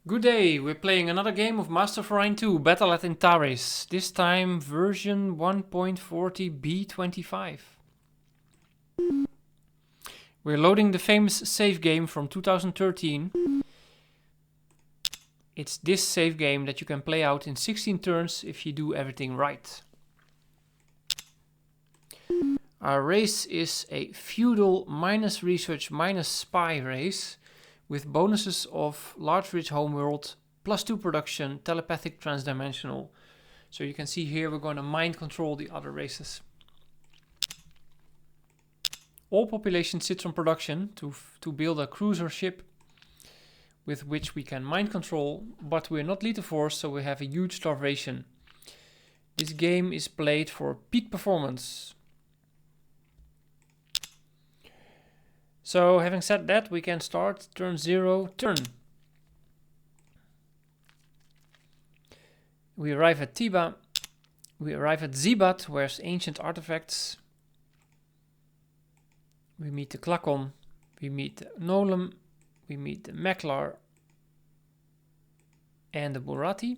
Good day, we're playing another game of Master of Orion II, Battle at Antares, this time version 1.40b25. We're loading the famous save game from 2013. It's this save game that you can play out in 16 turns if you do everything right. Our race is a feudal minus research minus spy race, with bonuses of large rich homeworld, +2 production, telepathic transdimensional. So you can see here we're going to mind control the other races. All population sits on production to build a cruiser ship with which we can mind control, but we're not lethal force, so we have a huge starvation. This game is played for peak performance. So having said that, we can start turn 0, turn. We arrive at Tiba. We arrive at Zibat, where's ancient artifacts. We meet the Klakon. We meet the Nolem. We meet the Meklar and the Burati.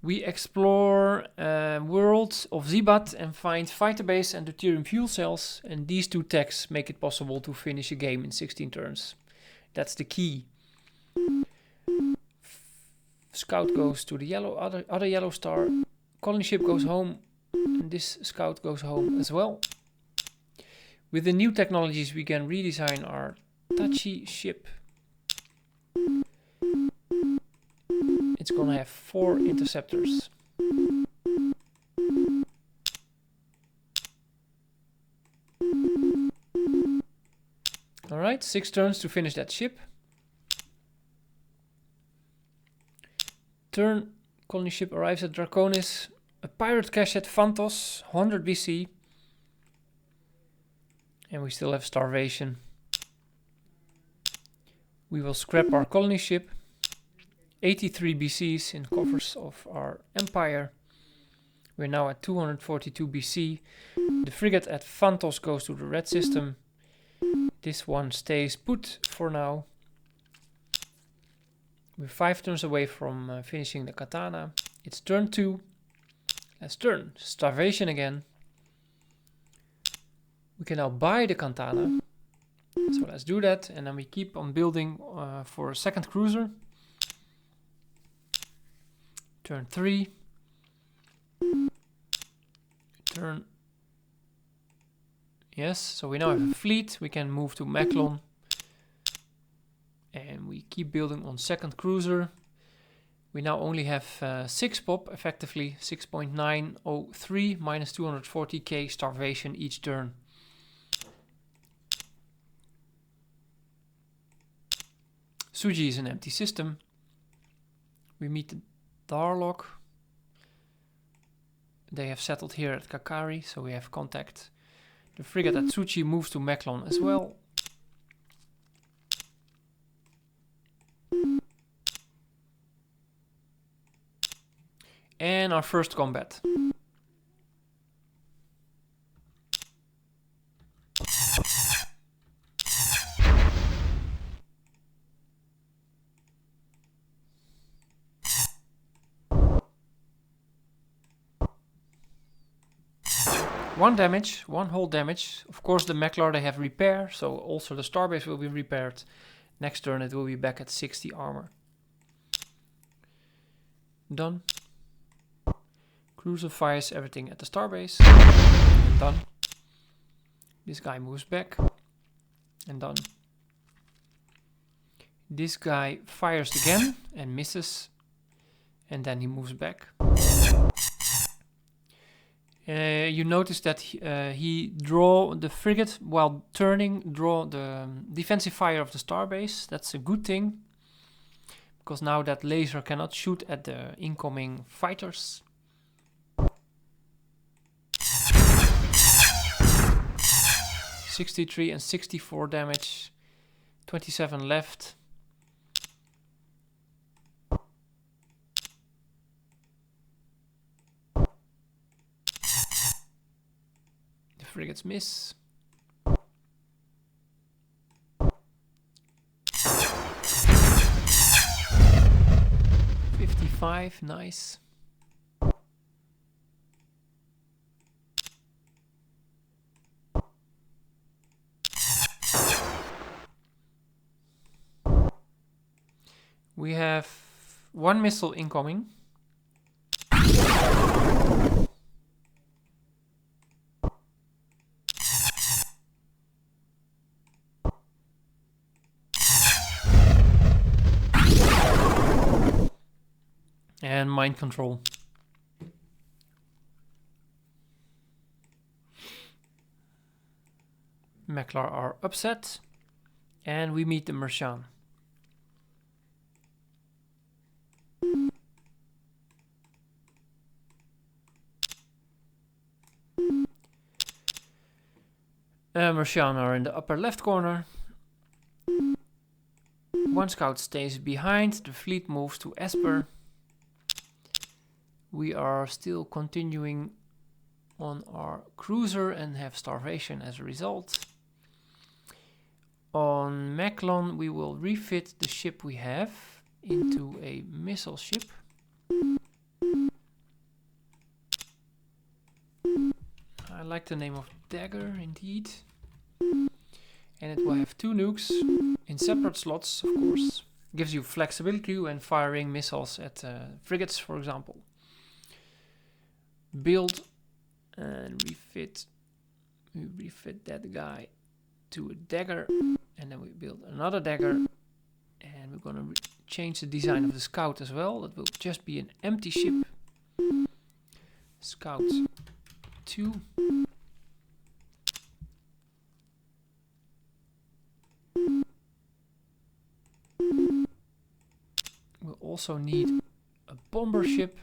We explore world of Zibat and find fighter base and deuterium fuel cells, and these two techs make it possible to finish a game in 16 turns. That's the key. Scout goes to the yellow other yellow star. Colony ship goes home, and this scout goes home as well. With the new technologies we can redesign our Tachi ship. It's gonna have 4 interceptors. Alright, 6 turns to finish that ship. Turn, colony ship arrives at Draconis. A pirate cache at Phantos, 100 BC. And we still have starvation. We will scrap our colony ship. 83 BCs in coffers of our empire. We're now at 242 BC. The frigate at Phantos goes to the red system. This one stays put for now. We're 5 turns away from finishing the katana. It's turn 2. Let's turn. Starvation again. We can now buy the katana. So let's do that. And then we keep on building for a second cruiser. Turn 3. Turn. Yes, so we now have a fleet. We can move to Meklon. And we keep building on second cruiser. We now only have 6 pop, effectively 6.903 minus 240k starvation each turn. Suji is an empty system. We meet the Darlock. They have settled here at Kakari, so we have contact. The frigate at Tsuchi moves to Meklon as well. And our first combat. One damage, 1 whole damage. Of course the Meklar they have repair, so also the starbase will be repaired. Next turn it will be back at 60 armor. Done. Cruiser fires everything at the starbase. And done. This guy moves back. And done. This guy fires again and misses. And then he moves back. You notice that he draw the frigate while turning, draw the defensive fire of the starbase. That's a good thing, because now that laser cannot shoot at the incoming fighters. $63 and 64 damage, 27 left. Frigates miss. +5, nice. We have 1 missile incoming. And mind control. Meklar are upset. And we meet the Mercian. Mercian are in the upper left corner. 1 scout stays behind. The fleet moves to Esper. We are still continuing on our cruiser and have starvation as a result. On Meklon we will refit the ship we have into a missile ship. I like the name of Dagger indeed. And it will have 2 nukes in separate slots, of course. Gives you flexibility when firing missiles at frigates, for example. Build and refit. We refit that guy to a dagger, and then we build another dagger. And we're gonna change the design of the scout as well. It will just be an empty ship. Scout 2. We'll also need a bomber ship.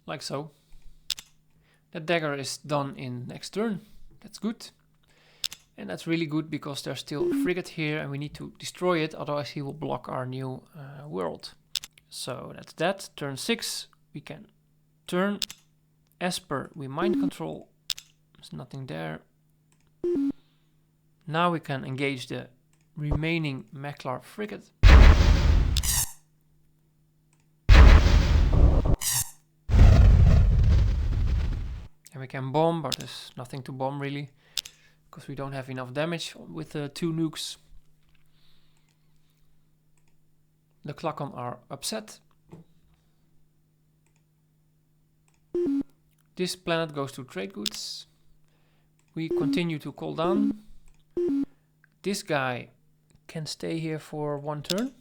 Like so. That dagger is done in next turn. That's good. And that's really good because there's still a frigate here and we need to destroy it, otherwise he will block our new world. So that's that. Turn 6, we can turn. Esper, we mind control. There's nothing there. Now we can engage the remaining Meklar frigate. And we can bomb, but there's nothing to bomb really, because we don't have enough damage with the 2 nukes. The Klakon are upset. This planet goes to trade goods. We continue to call down. This guy can stay here for 1 turn.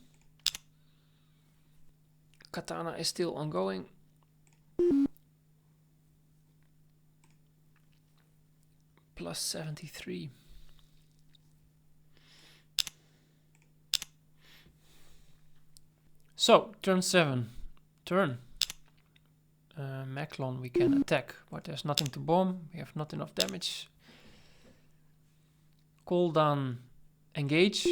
Katana is still ongoing. Plus 73. So, turn 7. Turn. Meklon we can attack, but there's nothing to bomb. We have not enough damage. Call down, engage.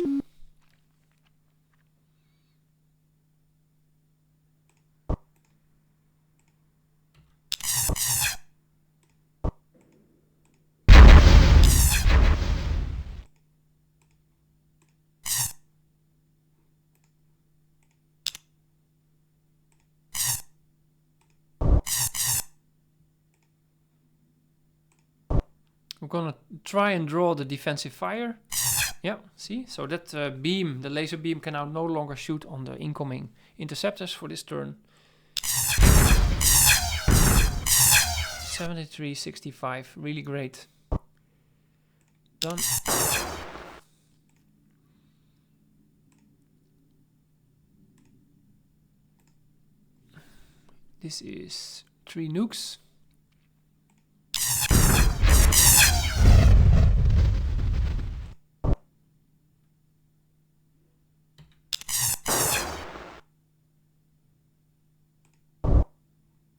We're gonna try and draw the defensive fire. Yeah, see? So that beam, the laser beam, can now no longer shoot on the incoming interceptors for this turn. 73, 65, really great. Done. This is 3 nukes.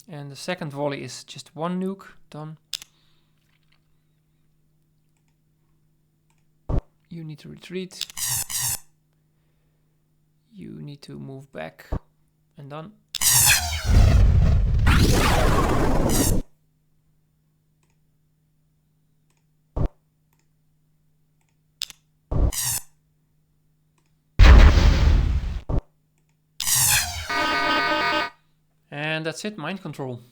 And the second volley is just 1 nuke. Done. You need to retreat. You need to move back and done. And that's it, mind control.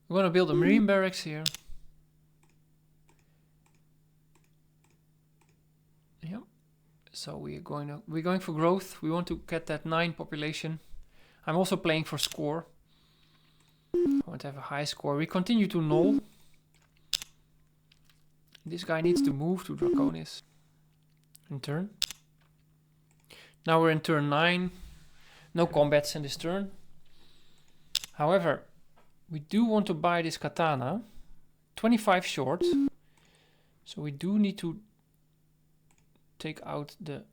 We're going to build a marine barracks here. Yep. So we're going for growth. We want to get that 9 population. I'm also playing for score. I want to have a high score. We continue to null. This guy needs to move to Draconis in turn. Now we're in turn 9. No combats in this turn. However, we do want to buy this katana. 25 short. So we do need to take out the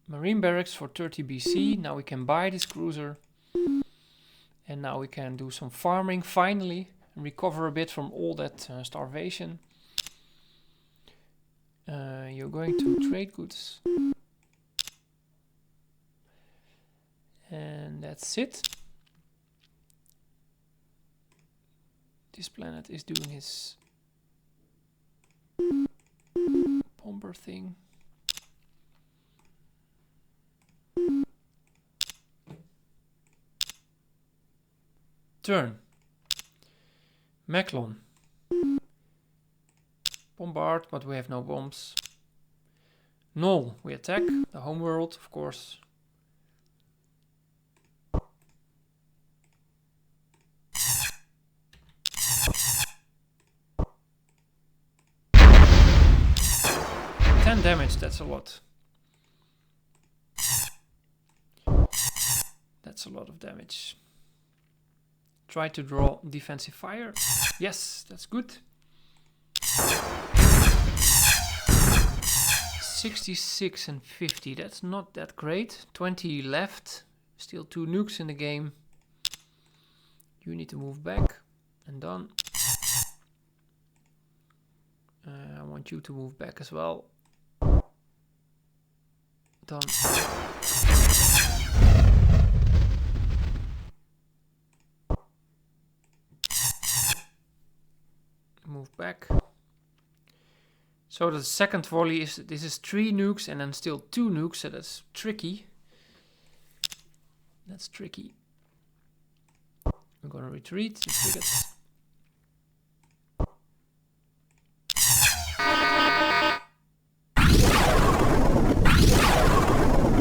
marine barracks for 30 BC. Now we can buy this cruiser. And now we can do some farming finally. And recover a bit from all that starvation. You're going to trade goods. And that's it. This planet is doing his bomber thing. Turn. Macklon. Bombard, but we have no bombs. Null, we attack the homeworld, of course. Damage, that's a lot. That's a lot of damage. Try to draw defensive fire. Yes, that's good. 66 and 50, that's not that great. 20 left, still 2 nukes in the game. You need to move back and done. I want you to move back as well. Done. Move back. So the second volley is, this is 3 nukes and then still 2 nukes, so that's tricky. That's tricky. I'm gonna retreat the frigates.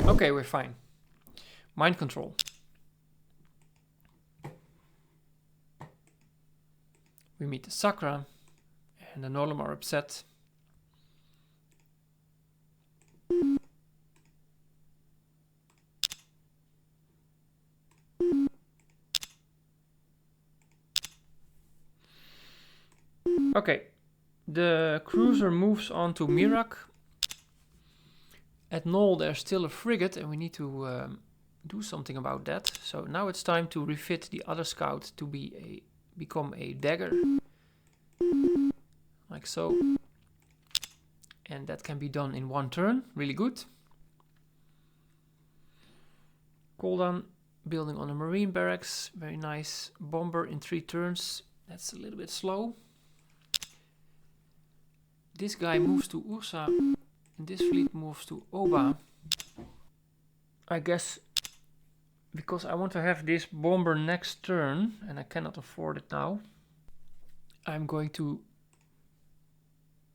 Okay, we're fine. Mind control. We meet the Sakra, and the Nolam are upset. Okay, the cruiser moves on to Mirak. At Null there's still a frigate and we need to do something about that. So now it's time to refit the other scout to become a dagger. Like so. And that can be done in 1 turn. Really good. Cooldown, building on a marine barracks. Very nice. Bomber in 3 turns. That's a little bit slow. This guy moves to Ursa. And this fleet moves to Oba. I guess because I want to have this bomber next turn and I cannot afford it now. I'm going to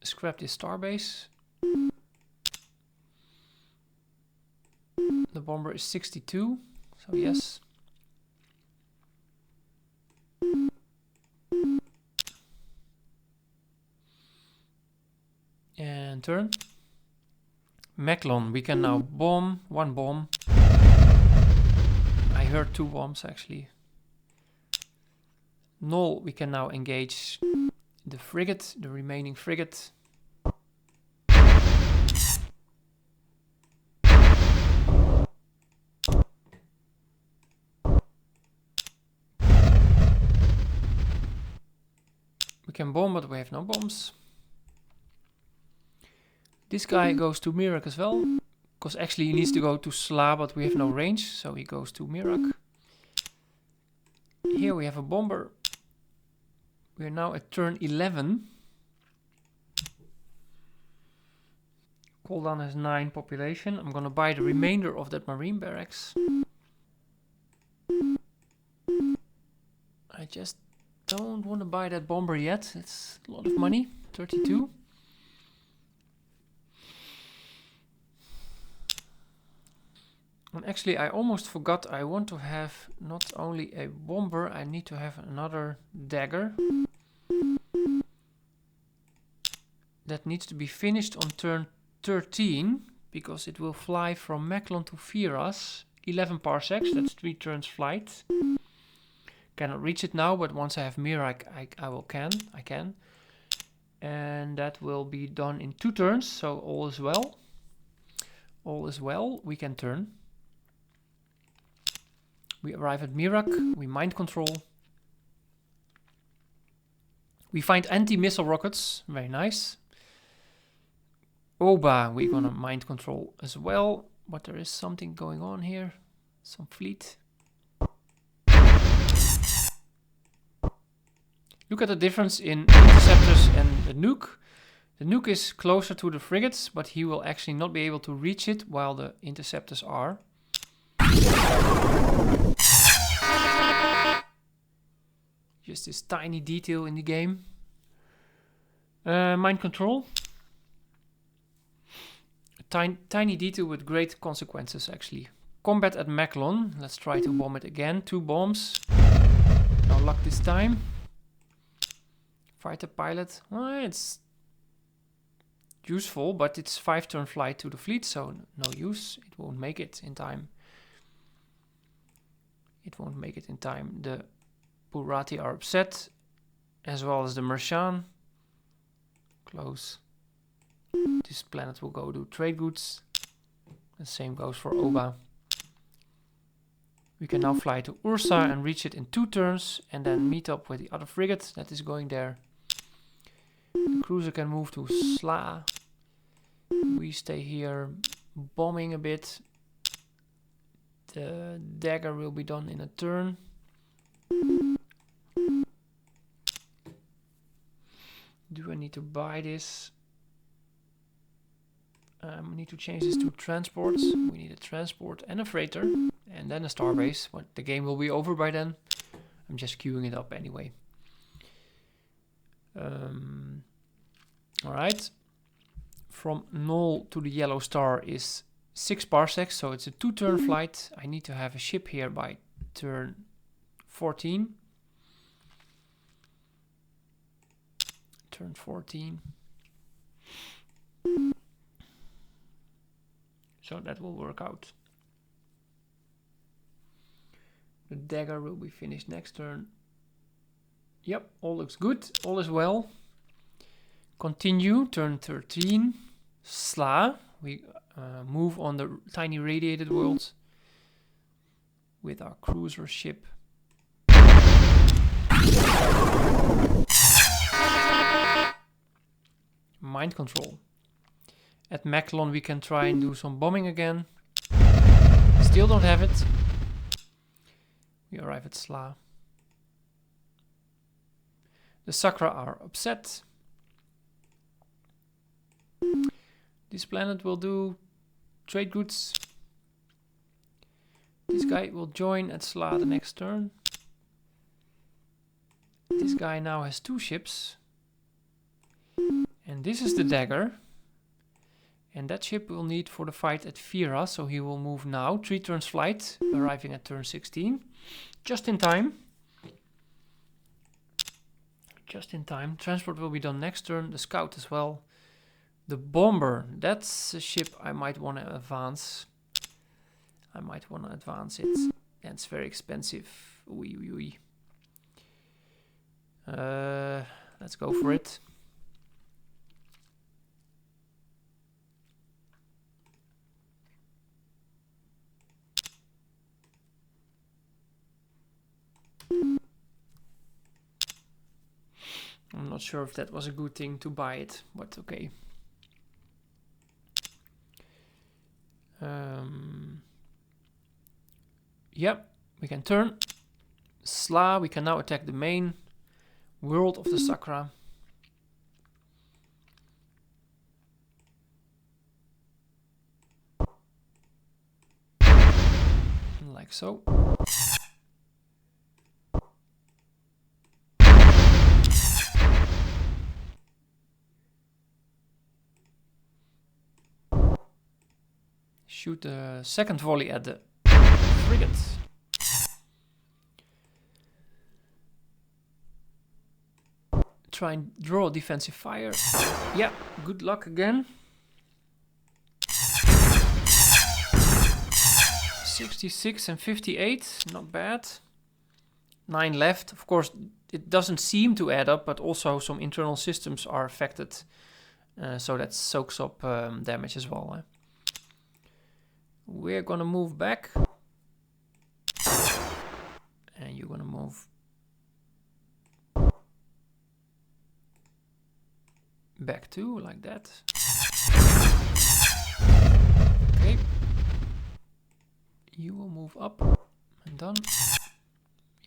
scrap this starbase. The bomber is 62, so yes. And turn. Macklon, we can now bomb, 1 bomb. I heard 2 bombs actually. Null, we can now engage the frigate, the remaining frigate. We can bomb, but we have no bombs. This guy goes to Mirak as well, because actually he needs to go to Sla, but we have no range, so he goes to Mirak. Here we have a bomber. We are now at turn 11. Koldan has 9 population. I'm gonna buy the remainder of that marine barracks. I just don't want to buy that bomber yet. It's a lot of money. 32. And actually I almost forgot, I want to have not only a bomber, I need to have another dagger. That needs to be finished on turn 13, because it will fly from Meklon to Firas. 11 parsecs, that's 3 turns flight. Cannot reach it now, but once I have Mirak, I can. And that will be done in 2 turns, so all is well. All is well, we can turn. We arrive at Mirak, we mind control. We find anti-missile rockets, very nice. Oba, we're gonna mind control as well, but there is something going on here. Some fleet. Look at the difference in interceptors and the nuke. The nuke is closer to the frigates, but he will actually not be able to reach it while the interceptors are. Just this tiny detail in the game. Mind control. A tiny detail with great consequences actually. Combat at Meklon. Let's try to bomb it again. 2 bombs. No luck this time. Fighter pilot. Well, it's useful, but it's 5 turn flight to the fleet, so no use. It won't make it in time. It won't make it in time. The Burati are upset, as well as the Mershan. Close. This planet will go to trade goods. The same goes for Oba. We can now fly to Ursa and reach it in 2 turns, and then meet up with the other frigate that is going there. The cruiser can move to Sla. We stay here bombing a bit. The dagger will be done in a turn. Do I need to buy this? We need to change this to transports. We need a transport and a freighter, and then a starbase. But the game will be over by then. I'm just queuing it up anyway. Alright. From Null to the yellow star is 6 parsecs, so it's a 2 turn flight. I need to have a ship here by turn 14. Turn 14. So that will work out. The dagger will be finished next turn. Yep, all looks good. All is well. Continue, turn 13. Sla. We move on the tiny radiated world with our cruiser ship. Mind control. At Meklon we can try and do some bombing again. Still don't have it. We arrive at Sla. The Sakra are upset. This planet will do trade goods. This guy will join at Sla the next turn. This guy now has 2 ships. And this is the dagger. And that ship will need for the fight at Fira, so he will move now. 3 turns flight, arriving at turn 16. Just in time. Just in time. Transport will be done next turn. The scout as well. The bomber, that's a ship I might want to advance. I might want to advance it. That's very expensive. Oei, oei, oei. Let's go for it. I'm not sure if that was a good thing to buy it, but okay. Yep, we can turn. Sla, we can now attack the main world of the Sakra. Like so. Shoot the second volley at the frigate. Try and draw defensive fire. Yeah, good luck again. 66 and 58, not bad. 9 left. Of course, it doesn't seem to add up, but also some internal systems are affected. So that soaks up damage as well. We're gonna move back. And you're gonna move back too, like that. Okay. You will move up and done.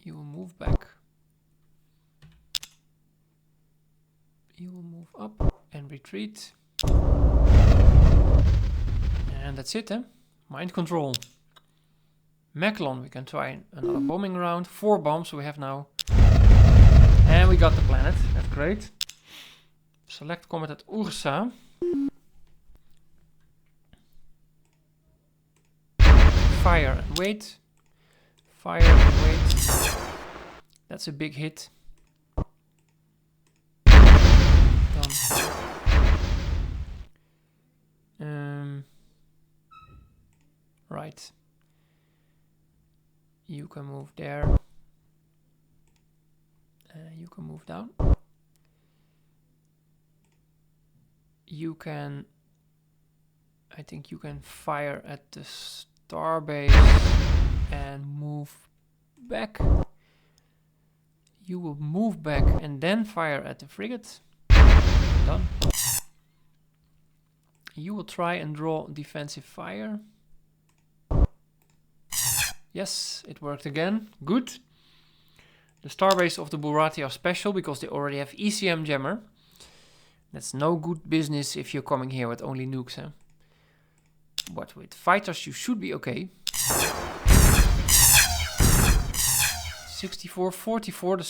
You will move back. You will move up and retreat. And that's it, eh? Mind control. Macklon, we can try another bombing round. 4 bombs we have now. And we got the planet, that's great. Select combat at Ursa. Fire and wait. Fire and wait. That's a big hit. Done. Right. You can move there. You can move down. You can... I think you can fire at the starbase and move back. You will move back and then fire at the frigate. Done. You will try and draw defensive fire. Yes, it worked again. Good. The starbase of the Burati are special because they already have ECM jammer. That's no good business if you're coming here with only nukes, huh? But with fighters you should be okay. 64-44, the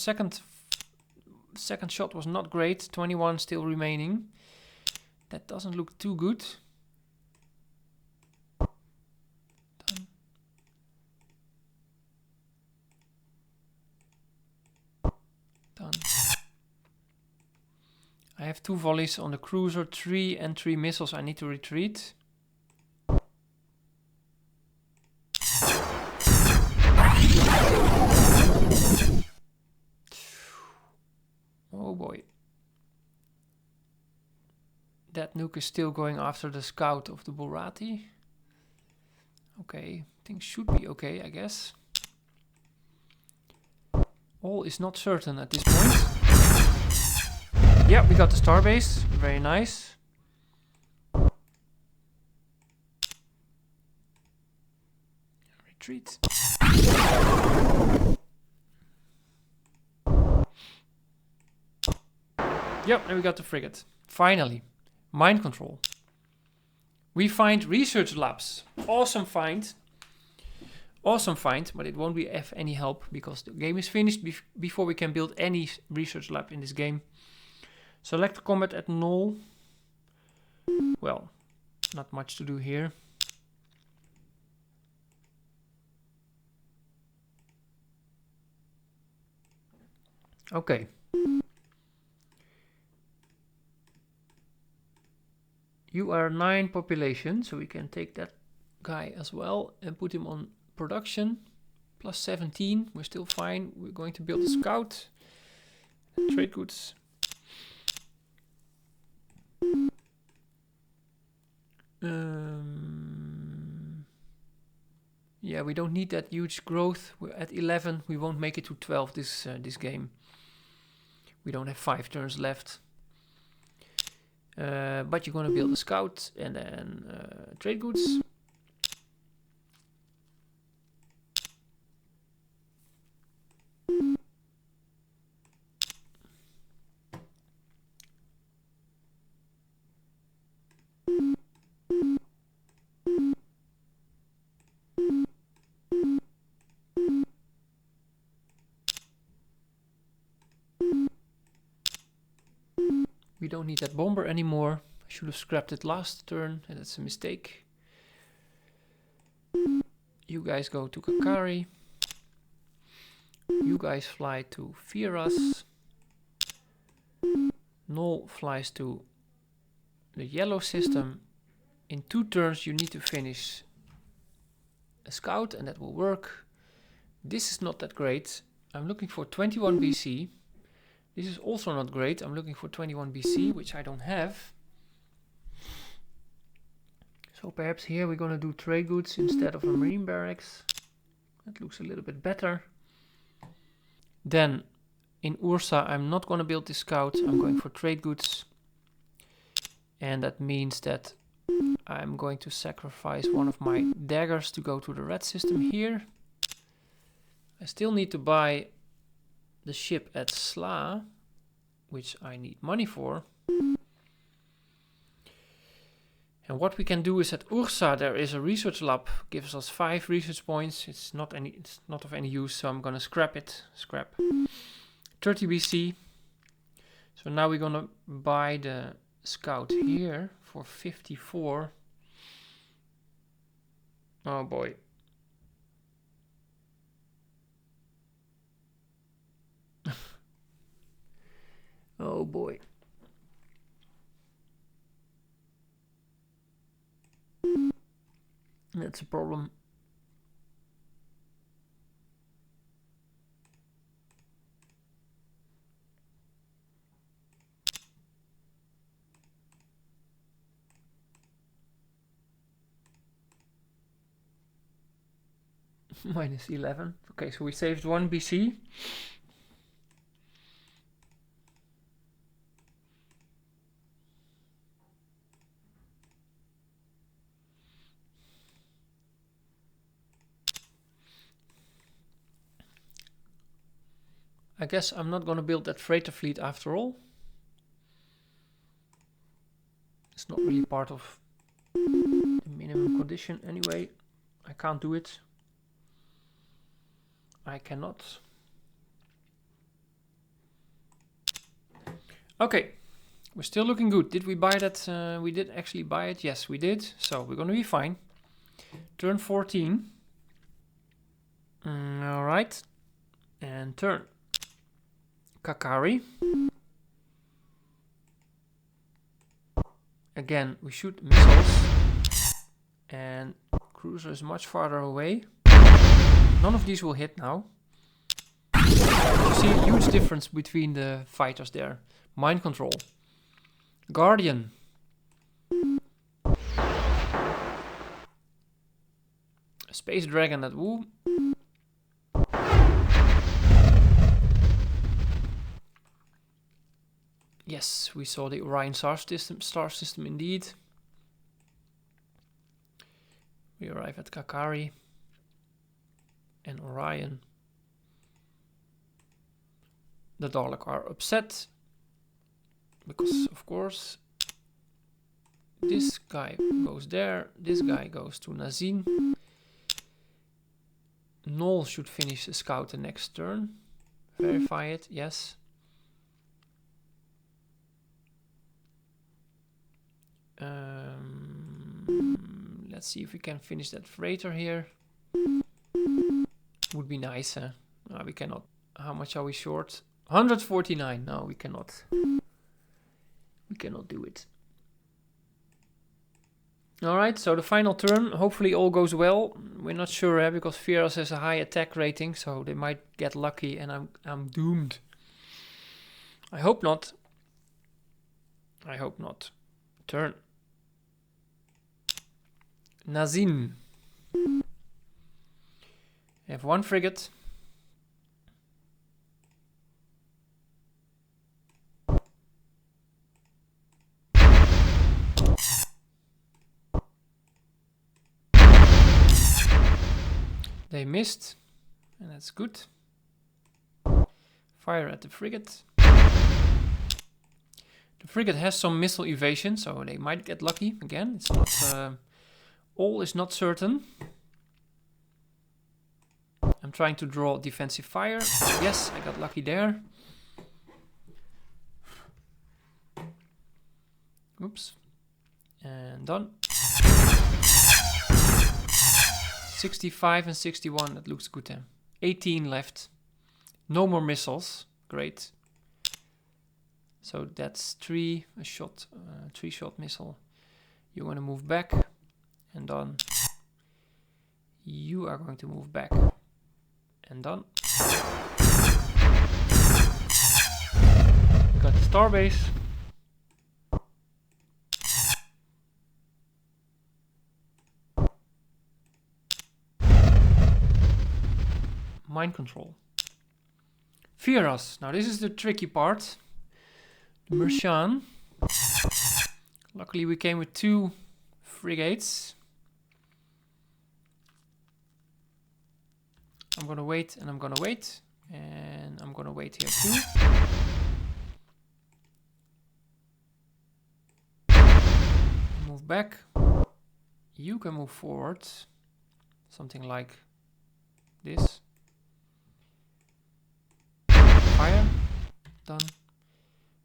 second shot was not great. 21 still remaining. That doesn't look too good. Done. Done. I have 2 volleys on the cruiser, 3 and 3 missiles. I need to retreat. Oh boy. That nuke is still going after the scout of the Burati. Okay, things should be okay, I guess. All is not certain at this point. Yeah, we got the starbase. Very nice. Retreat. Yep, and we got the frigate. Finally. Mind control. We find research labs. Awesome find. Awesome find, but it won't be of any help because the game is finished before we can build any research lab in this game. Select combat at null. Well, not much to do here. Okay. You are 9 population, so we can take that guy as well and put him on production. Plus 17, we're still fine. We're going to build a scout. Trade goods. Yeah, we don't need that huge growth. We're at 11. We won't make it to 12 this game. We don't have 5 turns left. But you're going to build a scout and then trade goods. We don't need that bomber anymore. I should have scrapped it last turn, and that's a mistake. You guys go to Kakari. You guys fly to Firas. Null flies to the yellow system. In 2 turns you need to finish a scout, and that will work. This is not that great. I'm looking for 21 BC. This is also not great. I'm looking for 21 BC, which I don't have. So perhaps here we're going to do trade goods instead of a marine barracks. That looks a little bit better. Then in Ursa, I'm not going to build this scout. I'm going for trade goods. And that means that I'm going to sacrifice one of my daggers to go to the red system here. I still need to buy the ship at Sla, which I need money for. And what we can do is at Ursa there is a research lab, gives us 5 research points. It's not of any use, so I'm gonna scrap it. Scrap. 30 BC. So now we're gonna buy the scout here for 54. Oh boy. Oh boy. That's a problem. Minus 11. Okay, so we saved 1 BC. I guess I'm not going to build that freighter fleet after all. It's not really part of the minimum condition anyway. I can't do it. I cannot. Okay, we're still looking good. Did we buy that? We did actually buy it. Yes, we did. So we're going to be fine. Turn 14. All right. And turn. Kakari. Again, we shoot missiles. And cruiser is much farther away. None of these will hit now. You see a huge difference between the fighters there. Mind control. Guardian. A space dragon at Woo. Yes, we saw the Orion star system indeed. We arrive at Kakari and Orion. The Dalek are upset because, of course, this guy goes there, this guy goes to Nazin. Null should finish the scout the next turn. Verify it, yes. Let's see if we can finish that freighter here. Would be nice, huh? No, we cannot. How much are we short? 149. No, we cannot. We cannot do it. Alright, so the final turn. Hopefully all goes well. We're not sure, because Firas has a high attack rating, so they might get lucky and I'm doomed. I hope not. I hope not. Turn. Nazin. You have 1 frigate. They missed, and that's good. Fire at the frigate. The frigate has some missile evasion, so they might get lucky again. It's not all is not certain. I'm trying to draw defensive fire. Yes, I got lucky there. Oops. And done. 65 and 61, that looks good then. 18 left. No more missiles. Great. So that's 3 shot missile. You're going to move back. And done. You are going to move back. And done. We got the starbase. Mind control. Fear us. Now this is the tricky part. The Mercian. Luckily we came with 2 frigates. I'm gonna wait and I'm gonna wait. And I'm gonna wait here too. Move back. You can move forward. Something like this. Fire. Done.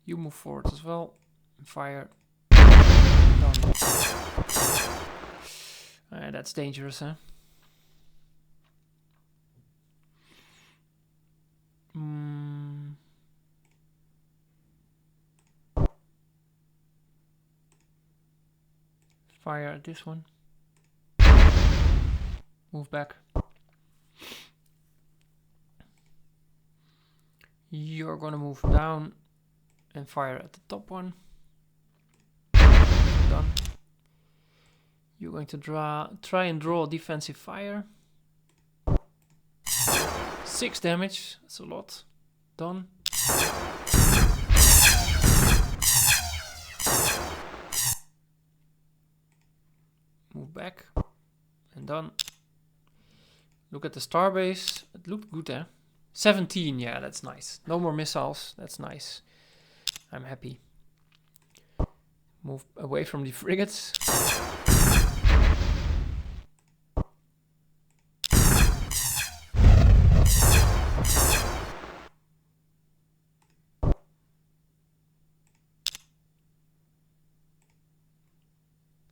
You move forward as well. Fire. Done. That's dangerous, huh? Fire at this one. Move back. You're gonna move down and fire at the top one. Done. You're going to try and draw defensive fire. 6 damage, that's a lot. Done. Move back and done. Look at the starbase. It looked good, eh? 17, yeah, that's nice. No more missiles, that's nice. I'm happy. Move away from the frigates.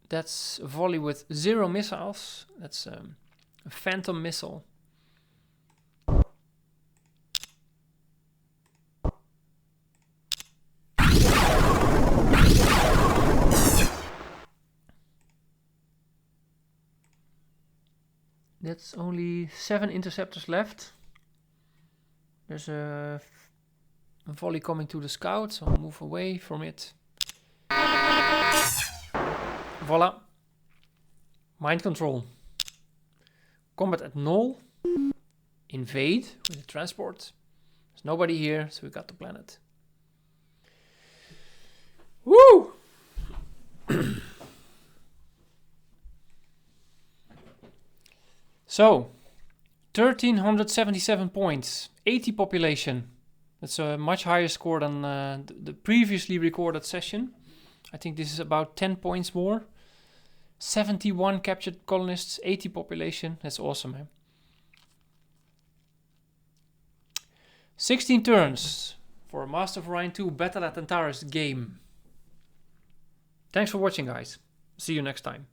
That's a volley with 0 missiles. That's a phantom missile. That's only 7 interceptors left. There's a volley coming to the scout, so I'll move away from it. Voila. Mind control. Combat at null. Invade with the transport. There's nobody here, so we got the planet. Woo! So, 1377 points, 80 population. That's a much higher score than the previously recorded session. I think this is about 10 points more. 71 captured colonists, 80 population. That's awesome, man. 16 turns for Master of Orion II Battle at Antares game. Thanks for watching, guys. See you next time.